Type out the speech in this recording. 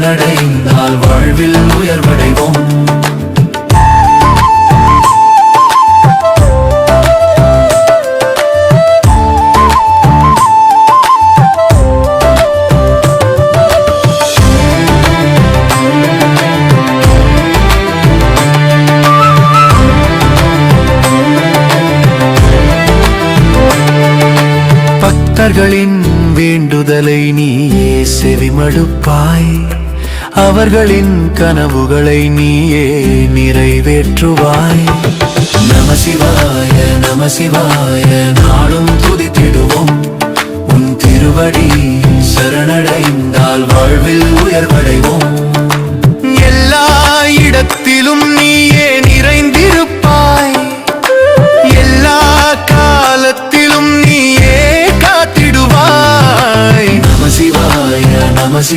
சரணடைந்தால் வாழ்வில் உயர்வடைவோம். பக்தர்களின் வேண்டுதலை நீயே செவிமடுப்பாய், அவர்களின் கனவுகளை நீயே நிறைவேற்றுவாய். நம சிவாய நம சிவாய நாளும் துதித்திடுவோம். உன் திருவடி சரணடைந்தால் வாழ்வில் உயர்வடைவோம்.